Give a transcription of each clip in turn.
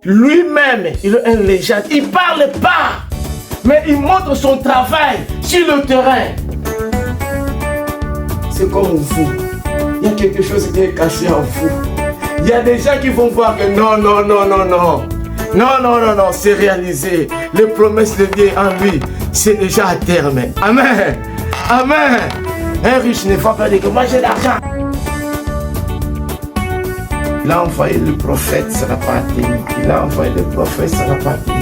Lui-même, il est un légende. Il ne parle pas, mais il montre son travail sur le terrain. C'est comme vous. Il y a quelque chose qui est caché en vous. Il y a des gens qui vont voir que non, non, non, non, non. Non, non, non, non, c'est réalisé. Les promesses de Dieu en lui, c'est déjà à terme. Amen. Amen. Un riche ne va pas dire que moi j'ai l'argent. Il a envoyé le prophète, ça n'a pas atteint. Il a envoyé le prophète, ça n'a pas atteint.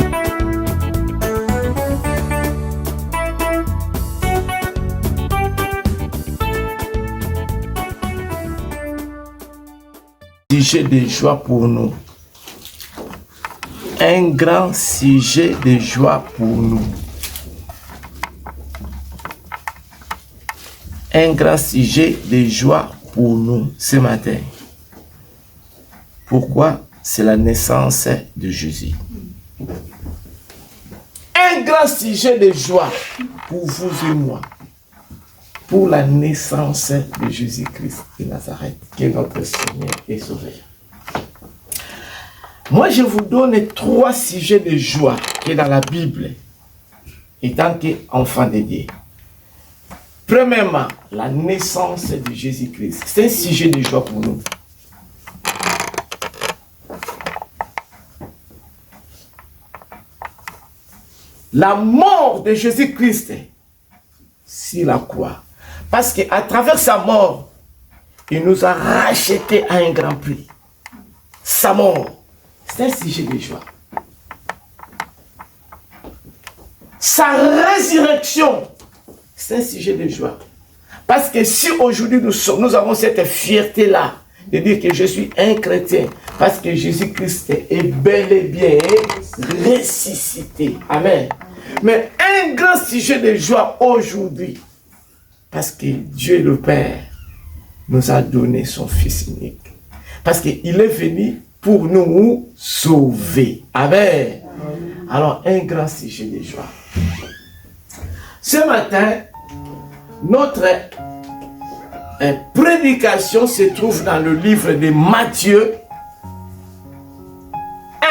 Sujet de joie pour nous. Un grand sujet de joie pour nous. Un grand sujet de joie pour nous ce matin. Pourquoi? C'est la naissance de Jésus. Un grand sujet de joie pour vous et moi. Pour la naissance de Jésus-Christ de Nazareth, qui est notre Seigneur et Sauveur. Moi, je vous donne 3 sujets de joie qui est dans la Bible, étant qu'enfant de Dieu. Premièrement, la naissance de Jésus-Christ. C'est un sujet de joie pour nous. La mort de Jésus-Christ sur la croix. Parce qu'à travers sa mort, il nous a rachetés à un grand prix. Sa mort, c'est un sujet de joie. Sa résurrection, c'est un sujet de joie. Parce que si aujourd'hui nous avons cette fierté-là, de dire que je suis un chrétien, parce que Jésus-Christ est bel et bien ressuscité. Amen. Mais un grand sujet de joie aujourd'hui, parce que Dieu le Père nous a donné son Fils unique. Parce qu'il est venu pour nous sauver. Amen. Alors, un grand sujet de joie. Ce matin, notre prédication se trouve dans le livre de Matthieu 1,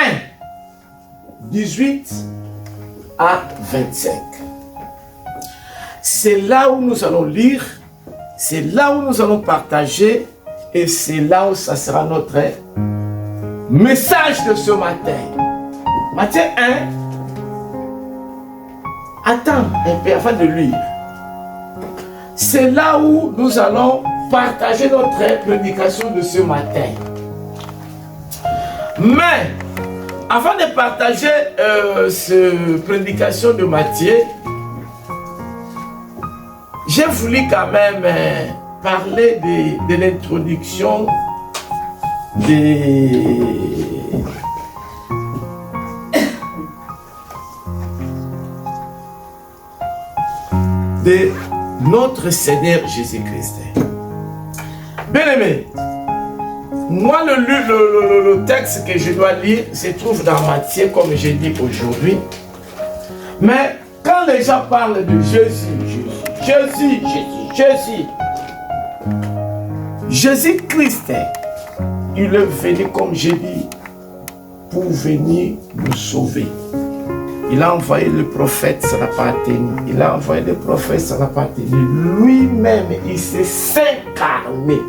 18 à 25. C'est là où nous allons lire, c'est là où nous allons partager, et c'est là où ça sera notre message de ce matin. Matthieu 1, attends un peu avant de lire. C'est là où nous allons partager notre prédication de ce matin. Mais, avant de partager cette prédication de Matthieu, j'ai voulu quand même parler de l'introduction de notre Seigneur Jésus-Christ. Bien-aimé, moi le texte que je dois lire se trouve dans Matthieu, comme j'ai dit aujourd'hui. Mais quand les gens parlent de Jésus-Christ, il est venu, comme j'ai dit, pour venir nous sauver. Il a envoyé le prophète, ça n'a pas tenu. Il a envoyé le prophète, ça n'a pas tenu. Lui-même, il s'est incarné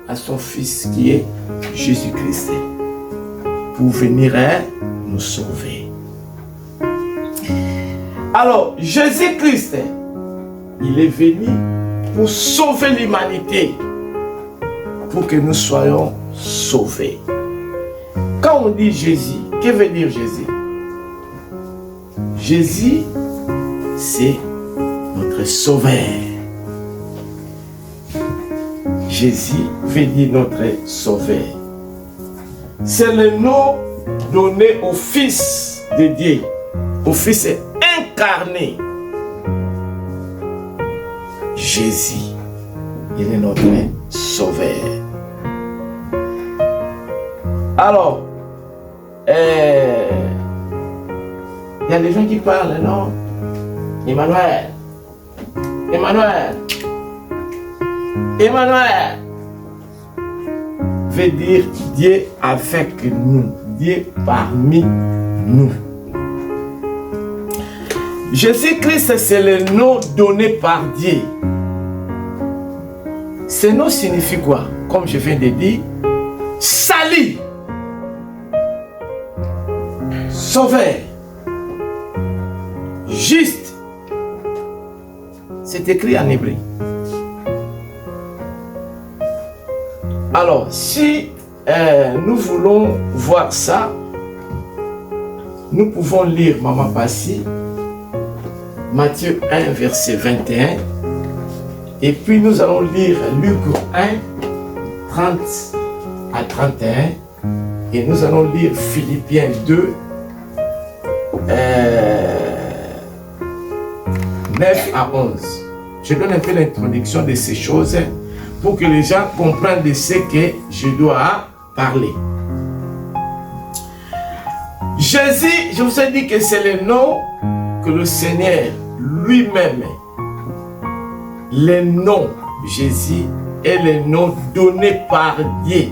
à son Fils qui est Jésus-Christ pour venir nous sauver. Alors, Jésus-Christ, il est venu pour sauver l'humanité, pour que nous soyons sauvés. Quand on dit Jésus, que veut dire Jésus? Jésus, c'est notre sauveur. Jésus veut dire notre sauveur. C'est le nom donné au Fils de Dieu, au Fils incarné. Jésus, il est notre sauveur. Alors, il y a des gens qui parlent, non? Emmanuel. Emmanuel veut dire Dieu avec nous. Dieu parmi nous. Jésus-Christ, c'est le nom donné par Dieu. Ce nom signifie quoi? Comme je viens de dire, salut, sauveur, juste. C'est écrit en hébreu. Alors, si nous voulons voir ça, nous pouvons lire Maman Passi, Matthieu 1, verset 21. Et puis nous allons lire Luc 1, 30 à 31. Et nous allons lire Philippiens 2, 9 à 11. Je donne un peu l'introduction de ces choses pour que les gens comprennent de ce que je dois parler. Jésus, je vous ai dit que c'est le nom que le Seigneur lui-même, le nom Jésus est le nom donné par Dieu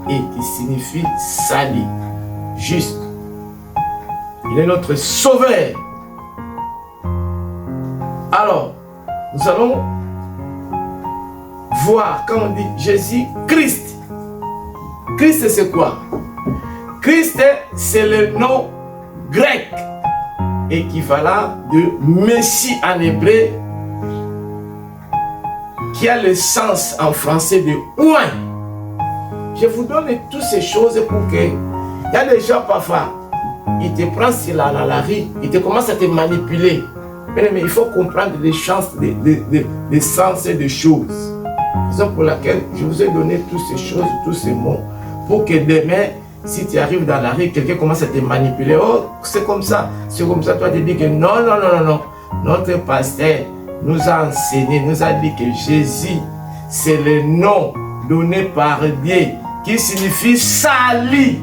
et qui signifie salut, juste. Il est notre sauveur. Alors, nous allons voir quand on dit Jésus-Christ. Christ, c'est quoi? Christ, c'est le nom grec équivalent de Messie en hébreu, qui a le sens en français de oint. Je vous donne toutes ces choses pour que... Il y a des gens parfois, ils te prennent sur la rue, ils te commencent à te manipuler. Mais il faut comprendre les chances, les sens des choses. Raison pour laquelle je vous ai donné toutes ces choses, tous ces mots, pour que demain, si tu arrives dans la rue, quelqu'un commence à te manipuler. Oh, c'est comme ça, toi tu dis que non, non, non, non, non. Notre pasteur nous a enseigné, nous a dit que Jésus, c'est le nom donné par Dieu, qui signifie salut,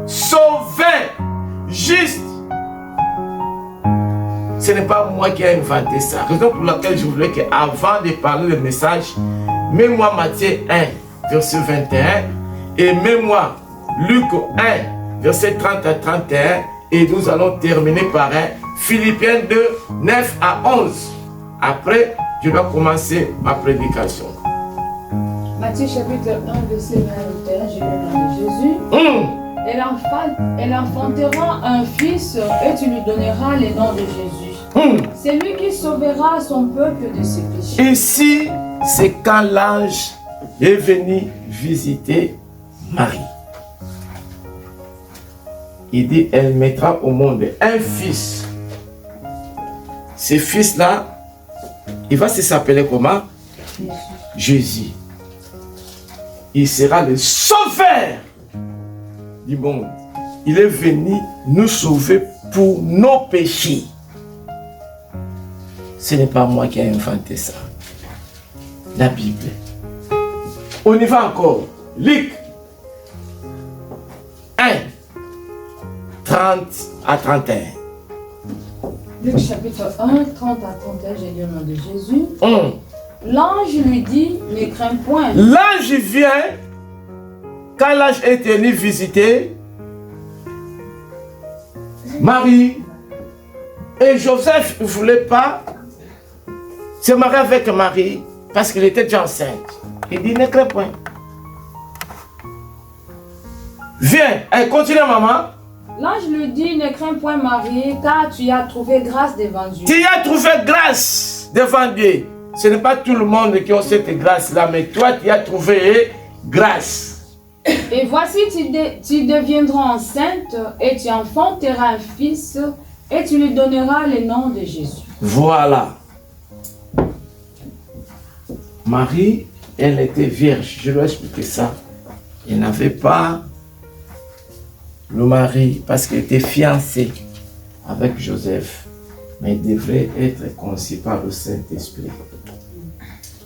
sauveur, juste. Ce n'est pas moi qui ai inventé ça. Raison pour laquelle je voulais qu'avant de parler le message, mets-moi Matthieu 1, verset 21, et mets-moi Luc 1, verset 30 à 31, et nous allons terminer par Philippiens 2, 9 à 11. Après, je vais commencer ma prédication. Matthieu chapitre 1, verset 21, j'ai le nom de Jésus. Elle enfantera un fils et tu lui donneras le nom de Jésus. C'est lui qui sauvera son peuple de ses péchés. Ici, c'est quand l'ange est venu visiter Marie. Il dit, elle mettra au monde un fils. Ce fils-là, il va s'appeler comment? Jésus. Il sera le sauveur du monde. Il est venu nous sauver pour nos péchés. Ce n'est pas moi qui ai inventé ça. La Bible. On y va encore. Luc 1, 30 à 31. Luc chapitre 1, 30 à 31, j'ai le nom de Jésus. L'ange lui dit, ne crains point. L'ange vient, quand l'ange est venu visiter Marie, et Joseph ne voulait pas se marier avec Marie parce qu'il était déjà enceinte. Il dit, ne crains point. Viens, continue maman. L'ange lui dit, ne crains point Marie, car tu as trouvé grâce devant Dieu. Tu as trouvé grâce devant Dieu. Ce n'est pas tout le monde qui a cette grâce-là, mais toi, tu as trouvé grâce. Et voici, tu deviendras enceinte et tu enfanteras un fils et tu lui donneras le nom de Jésus. Voilà. Marie, elle était vierge. Je dois expliquer ça. Elle n'avait pas le mari parce qu'elle était fiancée avec Joseph. Mais elle devrait être conçue par le Saint-Esprit.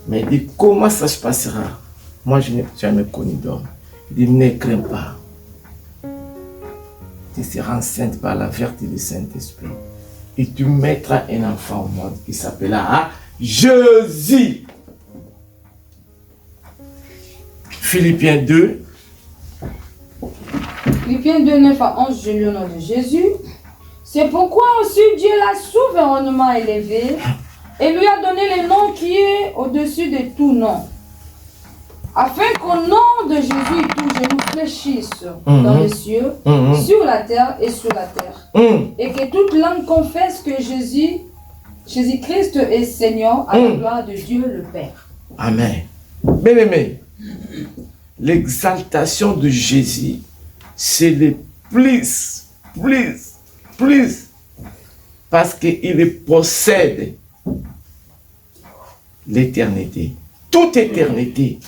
Mais il dit, comment ça se passera? Moi, je n'ai jamais connu d'homme. Il dit, ne crains pas. Tu seras enceinte par la vertu du Saint-Esprit. Et tu mettras un enfant au monde qui s'appellera Jésus. Philippiens 2, Philippiens 2, 9 à 11, je lis au nom de Jésus. C'est pourquoi aussi Dieu l'a souverainement élevé et lui a donné le nom qui est au-dessus de tout nom. Afin qu'au nom de Jésus, tout genou fléchisse dans les cieux, sur la terre et sous la terre. Et que toute langue confesse que Jésus-Christ est Seigneur à la gloire de Dieu le Père. Amen. Bien-aimé, l'exaltation de Jésus, c'est le plus, parce qu'il possède l'éternité, toute éternité.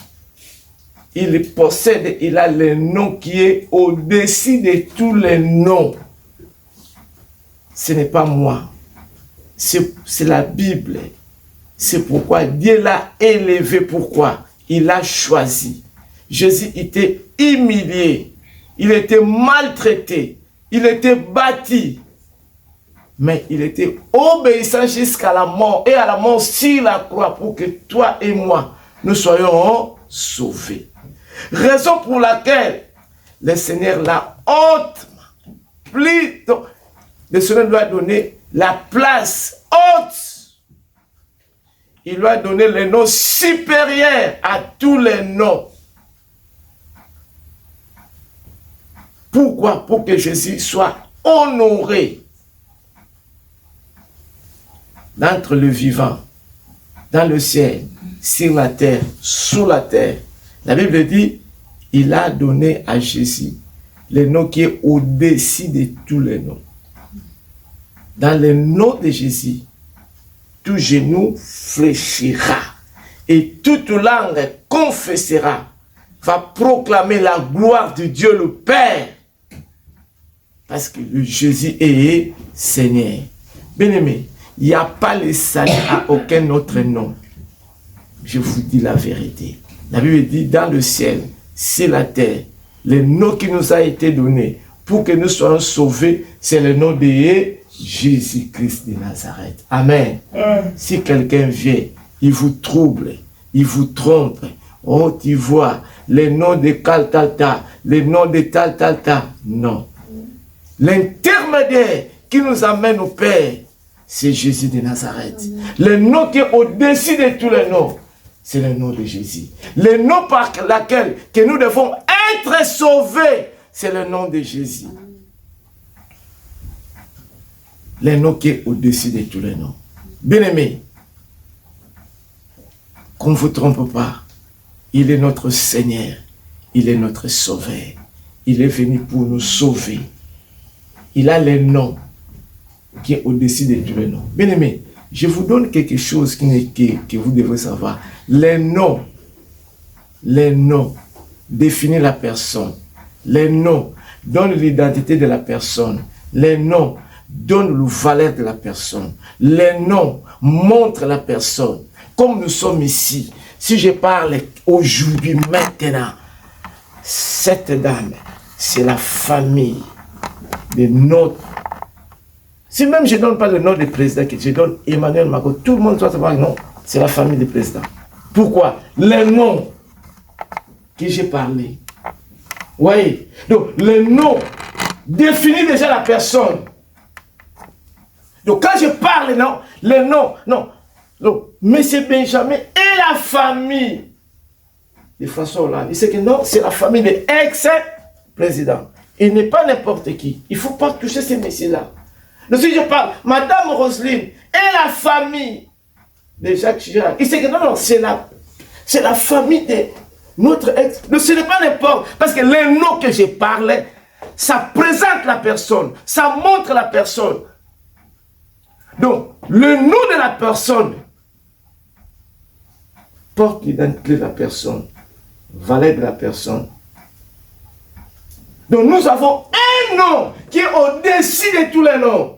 Il possède, il a le nom qui est au-dessus de tous les noms. Ce n'est pas moi, c'est la Bible. C'est pourquoi Dieu l'a élevé. Pourquoi? Il a choisi. Jésus était humilié, il était maltraité, il était battu. Mais il était obéissant jusqu'à la mort et à la mort sur la croix pour que toi et moi, nous soyons sauvés. Raison pour laquelle le Seigneur l'a hautement pris. Le Seigneur lui a donné la place haute. Il lui a donné le nom supérieur à tous les noms. Pourquoi? Pour que Jésus soit honoré d'entre le vivant, dans le ciel, sur la terre, sous la terre. La Bible dit, il a donné à Jésus le nom qui est au-dessus de tous les noms. Dans le nom de Jésus, tout genou fléchira et toute langue confessera, va proclamer la gloire de Dieu le Père, parce que le Jésus est Seigneur. Bien-aimé, il n'y a pas le salut à aucun autre nom. Je vous dis la vérité. La Bible dit, dans le ciel, sur la terre, le nom qui nous a été donné pour que nous soyons sauvés, c'est le nom de Jésus-Christ de Nazareth. Amen. Si quelqu'un vient, il vous trouble, il vous trompe, oh, tu vois, le nom de Kaltata, le nom de Taltata, non. L'intermédiaire qui nous amène au Père, c'est Jésus de Nazareth. Le nom qui est au-dessus de tous les noms, c'est le nom de Jésus. Le nom par lequel que nous devons être sauvés, c'est le nom de Jésus. Le nom qui est au-dessus de tous les noms. Bien-aimés, qu'on ne vous trompe pas, il est notre Seigneur, il est notre Sauveur. Il est venu pour nous sauver. Il a le nom qui est au-dessus de tous les noms. Bien-aimés, je vous donne quelque chose que vous devez savoir. Les noms définissent la personne. Les noms donnent l'identité de la personne. Les noms donnent la valeur de la personne. Les noms montrent la personne. Comme nous sommes ici, si je parle aujourd'hui, maintenant, cette dame, c'est la famille de notre. Si même je ne donne pas le nom du président, que je donne Emmanuel Macron, tout le monde doit savoir non, c'est la famille du président. Pourquoi? Les noms que j'ai parlé. Oui. Donc, les noms définissent déjà la personne. Donc, quand je parle, non, les noms, non. Donc, M. Benjamin et la famille de François Hollande. Il sait que non, c'est la famille de l'ex-président. Il n'est pas n'importe qui. Il ne faut pas toucher ces messieurs-là. Donc, si je parle, Madame Roselyne et la famille de Jacques Chirac, il sait que non, c'est la famille de notre ex. Donc, ce n'est pas n'importe. Parce que les noms que j'ai parlé, ça présente la personne, ça montre la personne. Donc, le nom de la personne porte l'identité de la personne, valeur de la personne. Donc, nous avons un nom qui est au-dessus de tous les noms.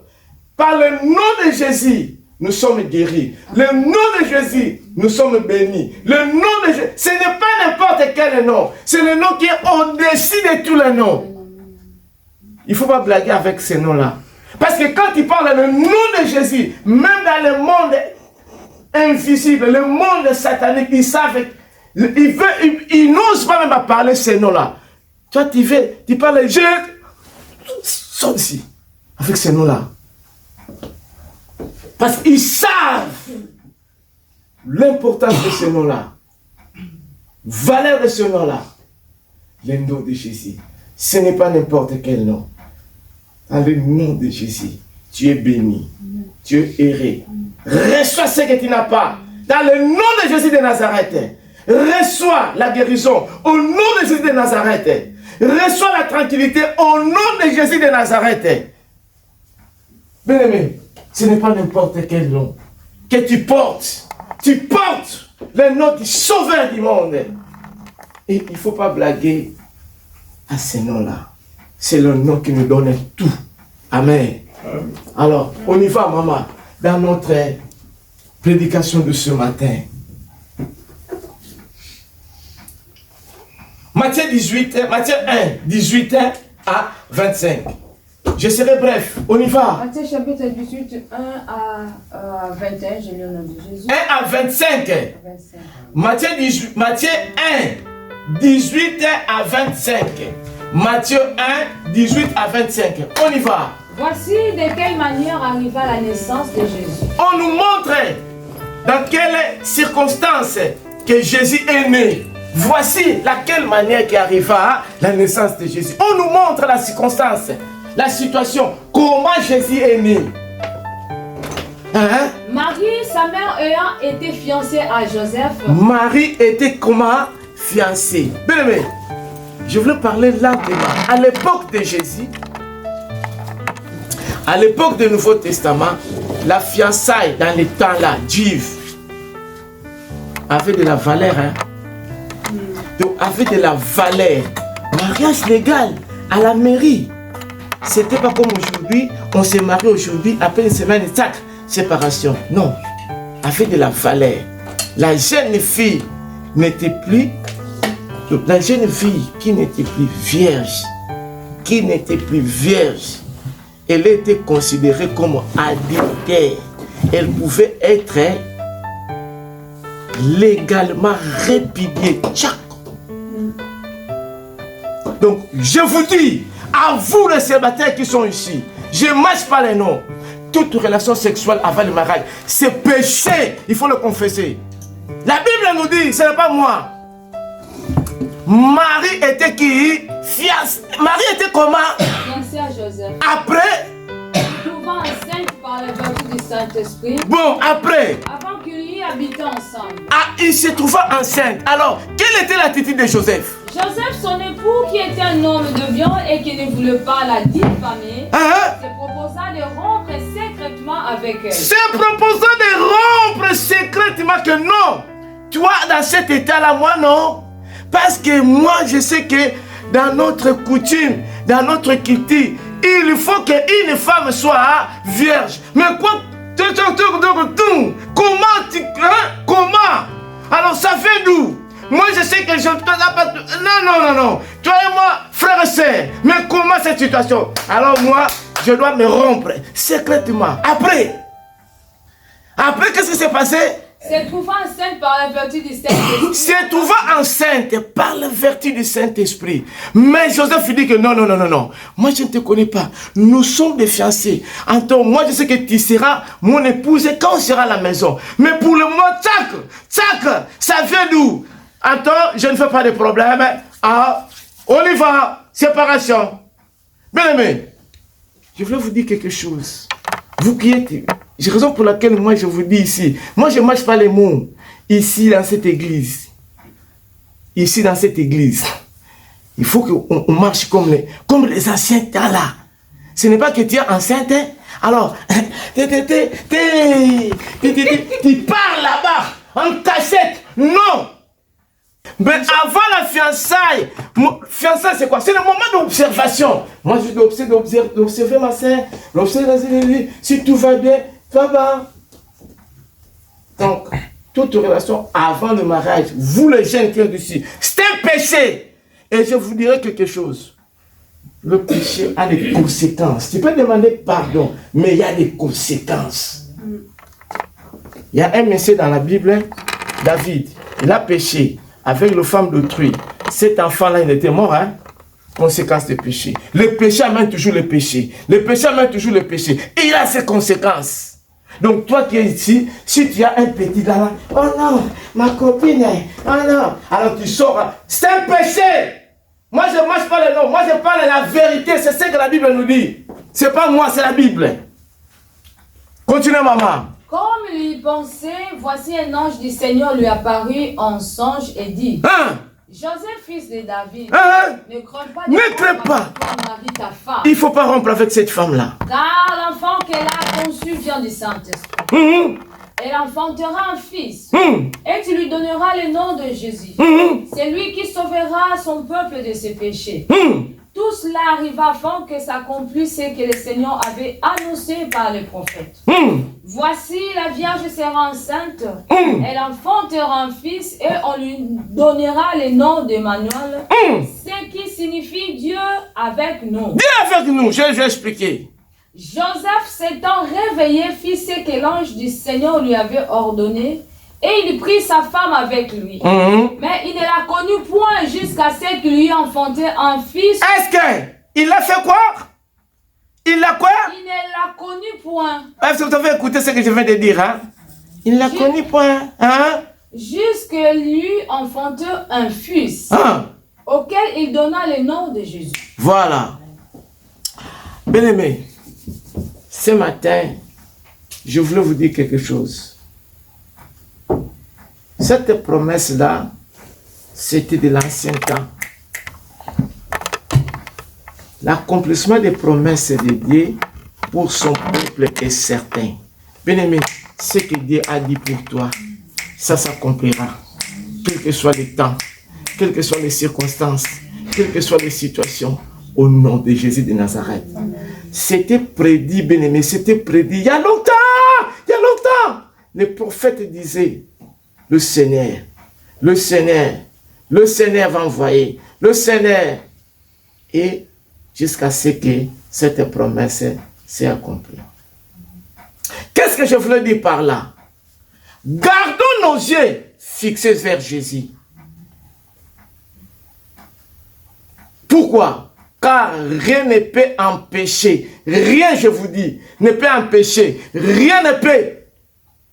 Par le nom de Jésus, nous sommes guéris. Le nom de Jésus, nous sommes bénis. Le nom de Jésus, ce n'est pas n'importe quel nom. C'est le nom qui est au-dessus de tous les noms. Il ne faut pas blaguer avec ces noms-là. Parce que quand il parle le nom de Jésus, même dans le monde invisible, le monde satanique, ils savent, ils n'osent pas même parler ces noms-là. Toi, tu parles les jeunes. Sors d'ici. Avec ces noms-là. Parce qu'ils savent l'importance de ce nom-là. Valeur de ce nom-là. Le nom de Jésus. Ce n'est pas n'importe quel nom. Dans le nom de Jésus, tu es béni. Tu es erré. Reçois ce que tu n'as pas. Dans le nom de Jésus de Nazareth. Reçois la guérison au nom de Jésus de Nazareth. Reçois la tranquillité au nom de Jésus de Nazareth. Bien-aimé, ce n'est pas n'importe quel nom que tu portes. Tu portes le nom du Sauveur du monde. Et il ne faut pas blaguer à ce nom-là. C'est le nom qui nous donne tout. Amen. Alors, on y va, maman, dans notre prédication de ce matin. Matthieu 1, 18 à 25. Je serai bref, on y va. Matthieu chapitre 18, 1 à 21, j'ai lu le nom de Jésus. 1 à 25. Matthieu 1, 18 à 25. Matthieu 1, 18 à 25. On y va. Voici de quelle manière arriva la naissance de Jésus. On nous montre dans quelles circonstances que Jésus est né. Voici laquelle manière qui arriva la naissance de Jésus. On nous montre la circonstance, la situation, comment Jésus est né. Hein? Marie, sa mère ayant été fiancée à Joseph. Marie était comment? Fiancée. Bien aimé, je voulais parler lentement. À l'époque de Jésus, à l'époque du Nouveau Testament, la fiançaille dans les temps-là, juifs, avait de la valeur. Hein? Donc, avait de la valeur. Mariage légal à la mairie. C'était pas comme aujourd'hui, on s'est marié aujourd'hui, après une semaine et tac, séparation. Non, avait de la valeur. La jeune fille n'était plus, la jeune fille qui n'était plus vierge, elle était considérée comme adultère. Elle pouvait être légalement répudiée. Tchac. Donc, je vous dis, à vous les célibataires qui sont ici, je ne mâche pas les noms. Toute relation sexuelle avant le mariage, c'est péché, il faut le confesser. La Bible nous dit, ce n'est pas moi. Marie était qui? Fiancée. Marie était comment? Fiancée à Joseph. Après? Trouvant enceinte par la vertu du Saint-Esprit. Bon, après? Avant qu'ils y habitaient ensemble. Ah, il se trouva enceinte. Alors, quelle était l'attitude de Joseph? Joseph, son époux, qui était un homme de viande et qui ne voulait pas la diffamer, se proposa de rompre secrètement avec elle. Se proposa de rompre secrètement que non. Toi, dans cet état-là, moi, non. Parce que moi, je sais que dans notre coutume, dans notre culture, il faut qu'une femme soit vierge. Mais quoi? Comment tu... Hein? Comment? Alors, ça fait d'où? Moi, je sais que je... Non. Toi et moi, frère et sœur. Mais comment cette situation? Alors moi, je dois me rompre secrètement. Après, qu'est-ce qui s'est passé? Se trouvant enceinte par la vertu du Saint-Esprit. Se trouvant enceinte par la vertu du Saint-Esprit. Mais Joseph dit que non. Moi, je ne te connais pas. Nous sommes des fiancés. Attends, moi, je sais que tu seras mon épouse quand on sera à la maison. Mais pour le moment, tchac, ça vient d'où? Attends, je ne fais pas de problème. Ah, on y va. Séparation. Bien aimé, je voulais vous dire quelque chose. Vous qui êtes... J'ai raison pour laquelle moi je vous dis ici. Moi je ne mâche pas les mots. Ici dans cette église. Il faut qu'on marche comme les anciens temps là. Ce n'est pas que tu es enceinte. Hein? Alors, tu pars là-bas en cachette. Non. Mais avant la fiançaille, c'est quoi? C'est le moment d'observation. Moi je dois d'observer ma soeur, d'observer si tout va bien. Ça va. Donc, toute relation avant le mariage, vous les jeunes qui êtes ici, c'est un péché. Et je vous dirai quelque chose. Le péché a des conséquences. Tu peux demander pardon, mais il y a des conséquences. Il y a un monsieur dans la Bible, David, il a péché avec la femme d'autrui. Cet enfant-là, il était mort. Hein? conséquences du péché. Le péché amène toujours le péché. Le péché amène toujours le péché. Et il a ses conséquences. Donc toi qui es ici, si tu as un petit là, oh non, ma copine, oh non, alors tu sors, c'est un péché. Moi je ne mange pas le nom, moi je parle de la vérité, c'est ce que la Bible nous dit. C'est pas moi, c'est la Bible. Continue maman. Comme il y pensait, voici un ange du Seigneur lui apparut en songe et dit, Joseph, fils de David, ne crains pas de Marie, ta femme. Il ne faut pas rompre avec cette femme-là. Car l'enfant qu'elle a conçu vient du Saint-Esprit. Elle enfantera un fils. Et tu lui donneras le nom de Jésus. C'est lui qui sauvera son peuple de ses péchés. Tout cela arriva afin que s'accomplisse ce que le Seigneur avait annoncé par les prophètes. Voici, la Vierge sera enceinte. Elle enfantera un fils et on lui donnera le nom d'Emmanuel. Ce qui signifie Dieu avec nous. Dieu avec nous, je vais expliquer. Joseph s'étant réveillé fit ce que l'ange du Seigneur lui avait ordonné. Et il prit sa femme avec lui. Mais il ne la connut point jusqu'à ce qu'il lui ait enfanté un fils. Est-ce qu'il a fait quoi? Il l'a quoi? Il ne l'a connu point. Est-ce que vous avez écouté ce que je viens de dire? Hein? Il ne l'a connu point. Hein? Jusqu'il lui enfanté un fils. Auquel il donna le nom de Jésus. Voilà. Bien-aimés, ce matin, je voulais vous dire quelque chose. Cette promesse-là, c'était de l'ancien temps. L'accomplissement des promesses de Dieu pour son peuple est certain. Bien-aimé, ce que Dieu a dit pour toi, ça s'accomplira. Quel que soit le temps, quelles que soient les circonstances, quelles que soient les situations, au nom de Jésus de Nazareth. C'était prédit, bien-aimé, c'était prédit il y a longtemps. Il y a longtemps. Les prophètes disaient, le Seigneur va envoyer, le Seigneur. Et jusqu'à ce que cette promesse s'est accomplie. Qu'est-ce que je voulais dire par là? Gardons nos yeux fixés vers Jésus. Pourquoi? Car rien ne peut empêcher, rien je vous dis, ne peut empêcher, rien ne peut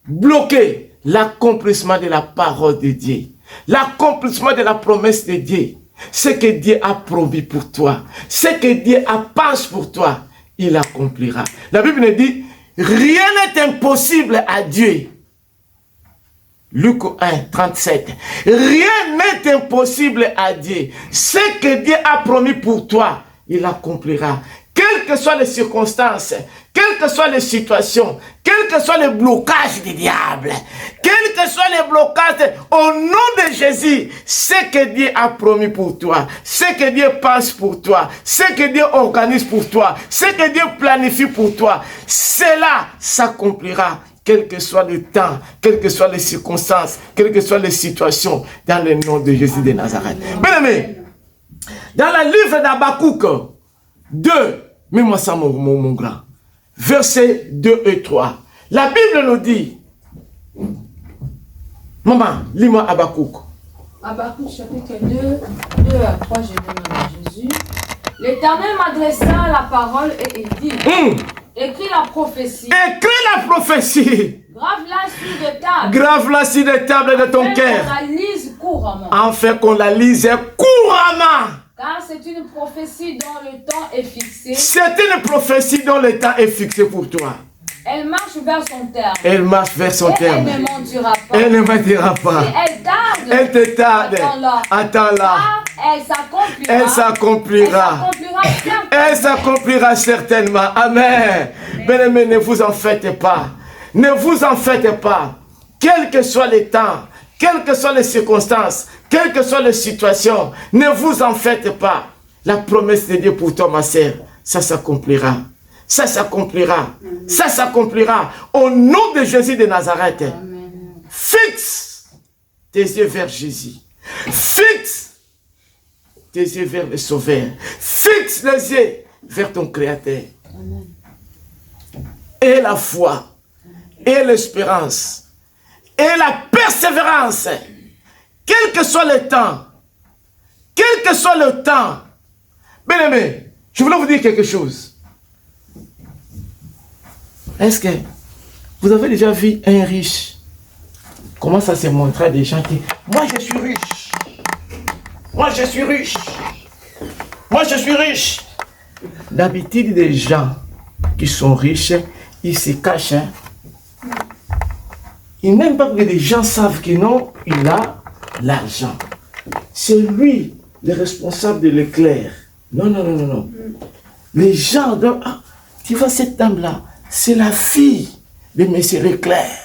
bloquer l'accomplissement de la parole de Dieu, l'accomplissement de la promesse de Dieu. Ce que Dieu a promis pour toi, ce que Dieu a pensé pour toi, il accomplira. La Bible nous dit, rien n'est impossible à Dieu. Luc 1, 37. Rien n'est impossible à Dieu. Ce que Dieu a promis pour toi, il accomplira. Quelles que soient les circonstances, quelles que soient les situations, quels que soient les blocages du diable, quels que soient les blocages, au nom de Jésus, ce que Dieu a promis pour toi, ce que Dieu pense pour toi, ce que Dieu organise pour toi, ce que Dieu planifie pour toi, cela s'accomplira. Quel que soit le temps, quelles que soient les circonstances, quelles que soient les situations, dans le nom de Jésus de Nazareth. Bien-aimé, dans le livre d'Habakkuk 2, mets-moi ça mon grand, versets 2 et 3, la Bible nous dit, maman, lis-moi Habakkuk. Habakkuk chapitre 2, 2 à 3, je demande à Jésus. L'Éternel m'adressa la parole et il dit, écris la prophétie. Écris la prophétie. Grave-la sur des tables. Grave-la sur des tables de ton cœur. Qu'on la lise couramment. Afin qu'on la lise couramment. Car c'est une prophétie dont le temps est fixé. C'est une prophétie dont le temps est fixé pour toi. Elle marche vers son terme. Elle marche vers son terme. Elle ne mentira pas. Elle ne mentira pas. Si elle tarde. Elle te tarde. Attends-la. Elle s'accomplira. Elle s'accomplira. Elle s'accomplira certainement. Amen. Bien-aimés, ne vous en faites pas. Ne vous en faites pas. Quel que soit le temps, quelles que soient les circonstances, quelles que soient les situations, ne vous en faites pas. La promesse de Dieu pour toi, ma sœur, ça s'accomplira. Ça s'accomplira. Ça s'accomplira. Au nom de Jésus de Nazareth. Amen. Fixe tes yeux vers Jésus. Fixe tes yeux vers le Sauveur. Fixe les yeux vers ton Créateur. Amen. Et la foi, et l'espérance, et la persévérance, quel que soit le temps, quel que soit le temps, Bien-aimés, je voulais vous dire quelque chose. Est-ce que vous avez déjà vu un riche? Comment ça se montre à des gens qui... Moi, je suis riche. Moi, je suis riche. Moi, je suis riche. D'habitude, des gens qui sont riches, ils se cachent. Hein? Ils n'aiment pas que les gens savent que non, il a l'argent. C'est lui le responsable de l'éclair. Non, non, non, non, non. Les gens, ah, tu vois cette dame-là, c'est la fille de M. Leclerc.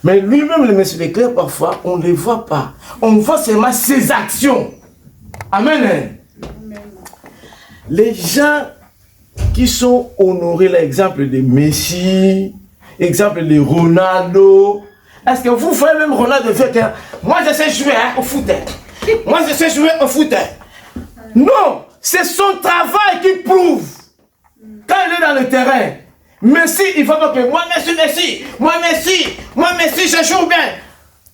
Mais lui-même, le M. Leclerc, parfois, on ne les voit pas. On voit seulement ses actions. Amen. Amen. Les gens qui sont honorés, l'exemple de Messi, exemple de Ronaldo. Est-ce que vous voyez même Ronaldo faire que moi je sais jouer au foot. Moi je sais jouer au foot. Non, c'est son travail qui prouve. Quand il est dans le terrain, Messi, il faut pas que moi Messi, je joue bien.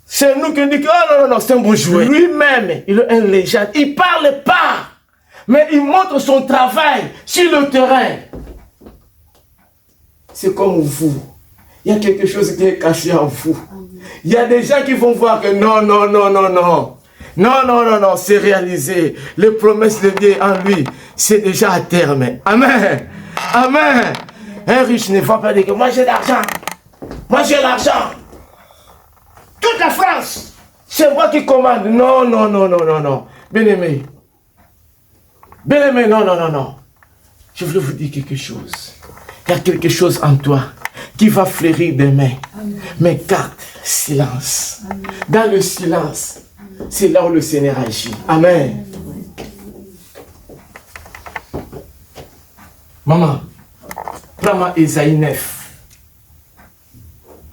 C'est nous qui disons que oh non, non, non, c'est un bon joueur. Lui-même, il est un légende. Il ne parle pas, mais il montre son travail sur le terrain. C'est comme vous. Il y a quelque chose qui est caché en vous. Il y a des gens qui vont voir que non, non, non, non, non. Non, non, non, non, c'est réalisé. Les promesses de Dieu en lui, c'est déjà à terme. Amen. Amen. Un riche ne va pas dire que moi j'ai l'argent. Moi j'ai l'argent. Toute la France, c'est moi qui commande. Non, non, non, non, non, non. Bien-aimé. Bien-aimé, non, non, non, non. Je voulais vous dire quelque chose. Il y a quelque chose en toi qui va fleurir demain. Amen. Mais garde silence. Amen. Dans le silence, c'est là où le Seigneur agit. Amen. Maman, prends-moi Ésaïe 9,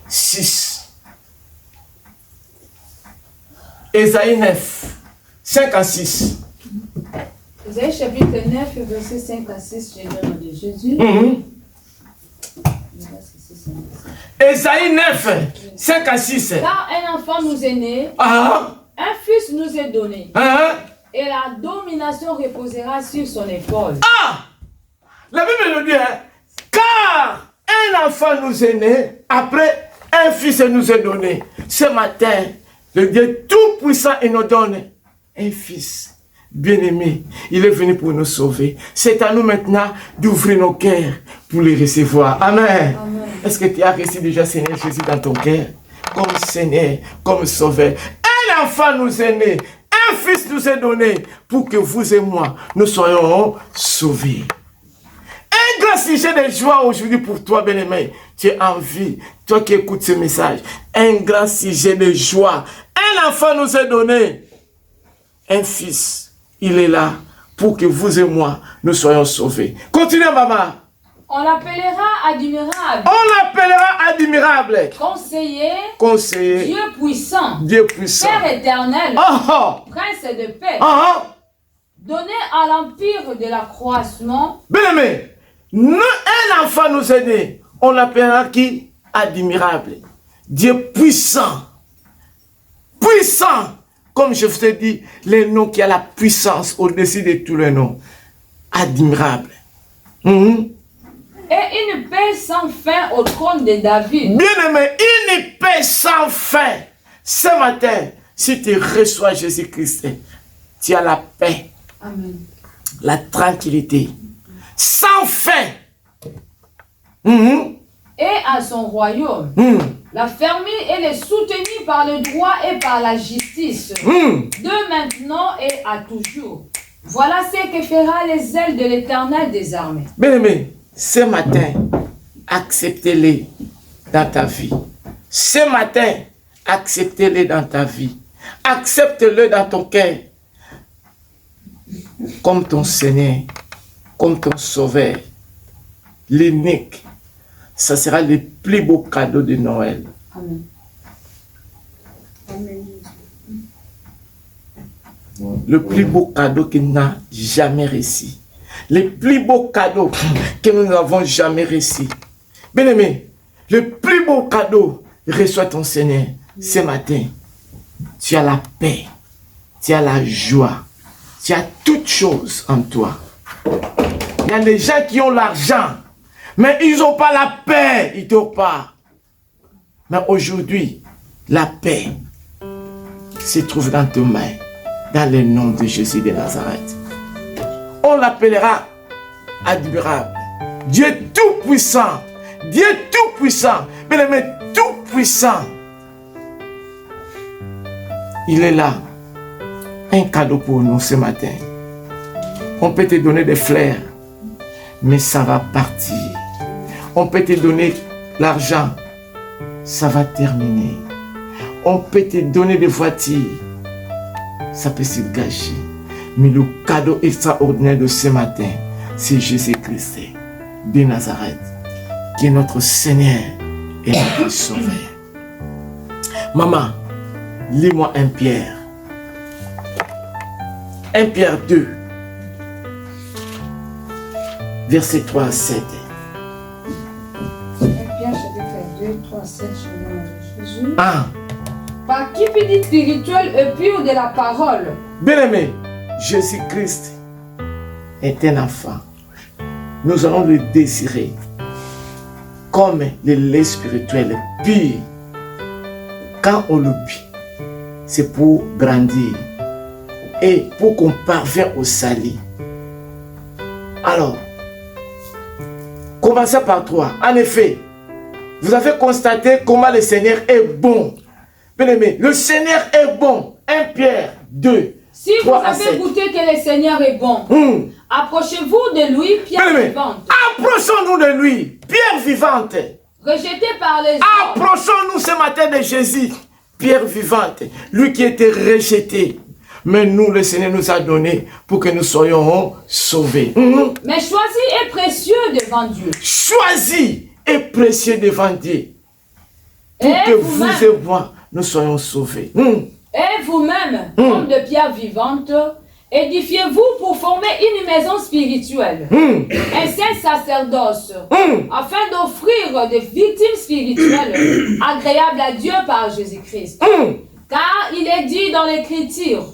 6. Ésaïe 9, 5 à 6. Ésaïe chapitre 9, verset 5 à 6, je vais de Jésus. Ésaïe 9, 5 à 6. Car un enfant nous est né, un fils nous est donné, et la domination reposera sur son épaule. La Bible nous dit, car un enfant nous est né, après un fils nous est donné. Ce matin, le Dieu Tout-Puissant nous donne un fils bien-aimé. Il est venu pour nous sauver. C'est à nous maintenant d'ouvrir nos cœurs pour les recevoir. Amen. Amen. Est-ce que tu as reçu déjà Seigneur Jésus dans ton cœur? Comme Seigneur, comme Sauveur. Un enfant nous est né, un fils nous est donné pour que vous et moi, nous soyons sauvés. Un grand sujet de joie aujourd'hui pour toi, bien-aimé. Tu es en vie, toi qui écoutes ce message. Un grand sujet de joie. Un enfant nous est donné. Un fils, il est là pour que vous et moi, nous soyons sauvés. Continuez, maman. On l'appellera admirable. On l'appellera admirable. Conseiller. Dieu puissant. Dieu puissant. Père éternel. Prince de paix. Donné à l'empire de l'accroissement. Bien-aimé, un enfant nous est né. On l'appellera qui? Admirable. Dieu puissant. Puissant. Comme je vous ai dit, les noms qui a la puissance au-dessus de tous les noms. Admirable. Et une paix sans fin au trône de David. Bien-aimé, une paix sans fin. Ce matin, si tu reçois Jésus-Christ, tu as la paix. Amen. La tranquillité. Sans fin. Et à son royaume. La fermer et les soutenir par le droit et par la justice. De maintenant et à toujours. Voilà ce que fera les ailes de l'Éternel des armées. Bien-aimé, ce matin, acceptez-les dans ta vie. Ce matin, acceptez-les dans ta vie. Accepte-le dans ton cœur. Comme ton Seigneur, comme ton Sauveur. L'unique. Ça sera le plus beau cadeau de Noël. Amen. Amen. Le plus beau cadeau qu'il n'a jamais reçu. Le plus beau cadeau que nous n'avons jamais reçu. Bien-aimé, le plus beau cadeau, reçois ton Seigneur ce matin. Tu as la paix, tu as la joie, tu as toutes choses en toi. Il y a des gens qui ont l'argent, mais ils n'ont pas la paix. Ils n'ont pas. Mais aujourd'hui, la paix se trouve dans tes mains, dans le nom de Jésus de Nazareth. On l'appellera admirable. Dieu tout-puissant. Dieu tout-puissant. Bien-aimé, tout-puissant. Il est là. Un cadeau pour nous ce matin. On peut te donner des fleurs, mais ça va partir. On peut te donner l'argent, ça va terminer. On peut te donner des voitures, ça peut se gâcher. Mais le cadeau extraordinaire de ce matin, c'est Jésus-Christ de Nazareth, qui est notre Seigneur et notre Sauveur. Maman, lis-moi 1 Pierre. 1 Pierre 2, verset 3 à 7. 1 Pierre chapitre 2, 3 à 7, je vais dans Jésus. Ah. Par cupidité spirituelle et pure de la parole. Bien-aimé, Jésus-Christ est un enfant. Nous allons le désirer comme le lait spirituel pur. Quand on le pille, c'est pour grandir et pour qu'on parvienne au salut. Alors, commencez par toi. En effet, vous avez constaté comment le Seigneur est bon. Bien-aimé, le Seigneur est bon. 1 Pierre 2. Si vous avez goûté que le Seigneur est bon, approchez-vous de lui, pierre vivante. Approchons-nous de lui, pierre vivante. Rejeté par les hommes. Approchons-nous ce matin de Jésus, pierre vivante. Lui qui était rejeté. Mais nous, le Seigneur nous a donné pour que nous soyons sauvés. Mais choisi et précieux devant Dieu. Choisi et précieux devant Dieu. Pour que vous et moi, nous soyons sauvés. Et vous-même, homme de pierre vivante, édifiez-vous pour former une maison spirituelle, un saint sacerdoce, afin d'offrir des victimes spirituelles agréables à Dieu par Jésus-Christ. Car il est dit dans l'Écriture,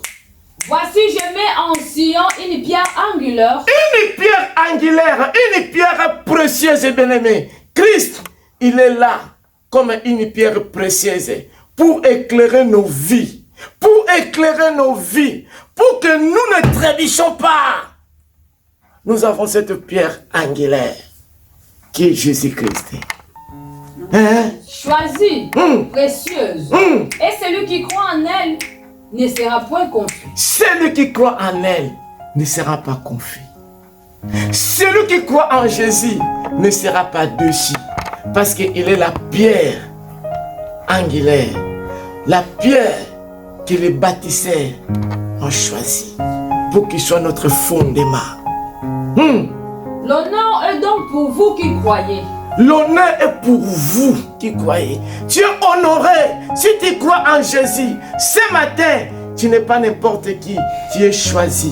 voici je mets en Sion une pierre angulaire. Une pierre angulaire, une pierre précieuse et bien-aimée. Christ, il est là comme une pierre précieuse pour éclairer nos vies. Pour éclairer nos vies, pour que nous ne trébuchions pas. Nous avons cette pierre angulaire qui est Jésus-Christ. Choisie, précieuse. Et celui qui croit en elle ne sera point confus. Celui qui croit en elle ne sera pas confus. Celui qui croit en Jésus ne sera pas déçu. Parce qu'il est la pierre angulaire. La pierre que les bâtisseurs ont choisi pour qu'il soit notre fondement. L'honneur est donc pour vous qui croyez. L'honneur est pour vous qui croyez. Tu es honoré si tu crois en Jésus. Ce matin, tu n'es pas n'importe qui. Tu es choisi.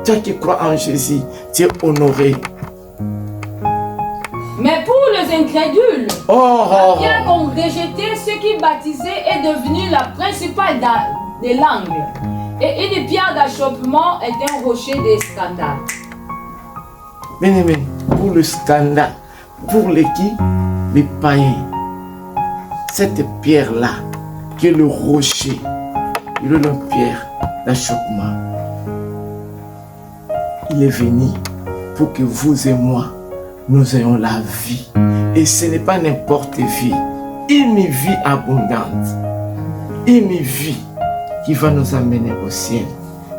Toi qui crois en Jésus, tu es honoré. Mais pour les incrédules, la pierre qu'ont rejeté ceux qui baptisaient est devenue la principale des langues. Et une pierre d'achoppement est un rocher de scandale. Bien-aimé, pour le scandale, pour les qui? Les païens. Cette pierre-là, qui est le rocher, il est une pierre d'achoppement. Il est venu pour que vous et moi, nous ayons la vie. Et ce n'est pas n'importe vie. Une vie abondante. Une vie qui va nous amener au ciel.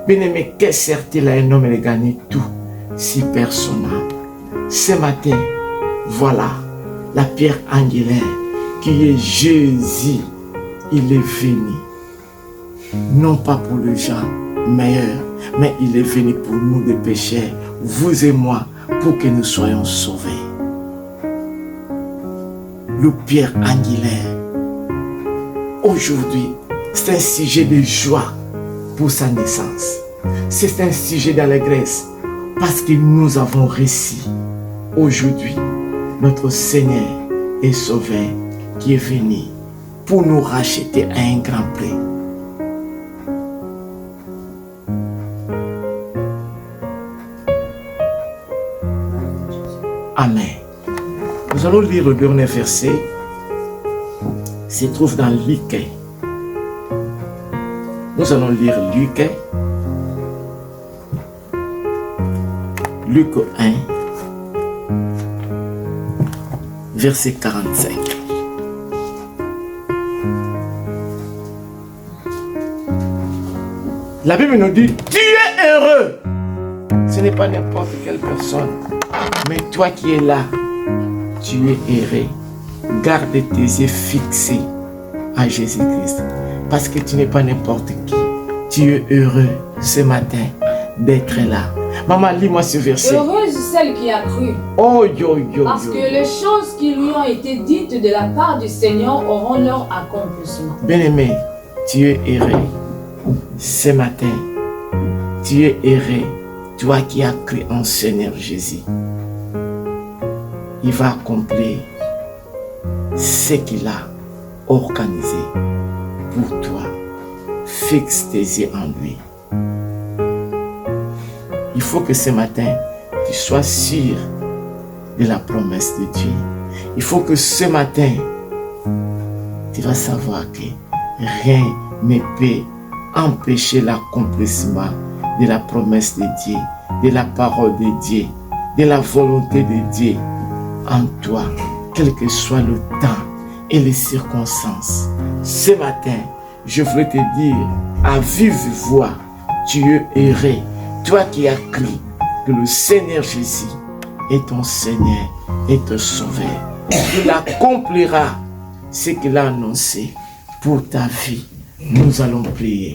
Bien-aimé, que sert-il à un homme de gagner tout si personnel? Ce matin, voilà la pierre angulaire qui est Jésus. Il est venu. Non pas pour les gens meilleurs, mais il est venu pour nous des pécheurs, vous et moi, pour que nous soyons sauvés. Le pierre angulaire. Aujourd'hui, c'est un sujet de joie pour sa naissance. C'est un sujet d'allégresse parce que nous avons réussi. Aujourd'hui, notre Seigneur et Sauveur qui est venu pour nous racheter à un grand prix. Amen. Nous allons lire le dernier verset. Il se trouve dans Luc. Nous allons lire Luc. Luc 1, verset 45. La Bible nous dit, tu es heureux. Ce n'est pas n'importe quelle personne, mais toi qui es là, tu es heureux. Garde tes yeux fixés à Jésus-Christ, parce que tu n'es pas n'importe qui. Tu es heureux ce matin d'être là. Maman, lis-moi ce verset. Heureuse celle qui a cru. Oh, yo, yo, Parce yo. que les choses qui lui ont été dites de la part du Seigneur auront leur accomplissement. Bien-aimé, tu es heureux ce matin. Tu es heureux, toi qui as cru en Seigneur Jésus. Il va accomplir ce qu'il a organisé pour toi. Fixe tes yeux en lui. Il faut que ce matin, tu sois sûr de la promesse de Dieu. Il faut que ce matin, tu vas savoir que rien ne peut empêcher l'accomplissement de la promesse de Dieu, de la parole de Dieu, de la volonté de Dieu en toi, quel que soit le temps et les circonstances. Ce matin, je voudrais te dire à vive voix, tu es heureux, toi qui as cru que le Seigneur Jésus est ton Seigneur et ton Sauveur. Il accomplira ce qu'il a annoncé pour ta vie. Nous allons prier.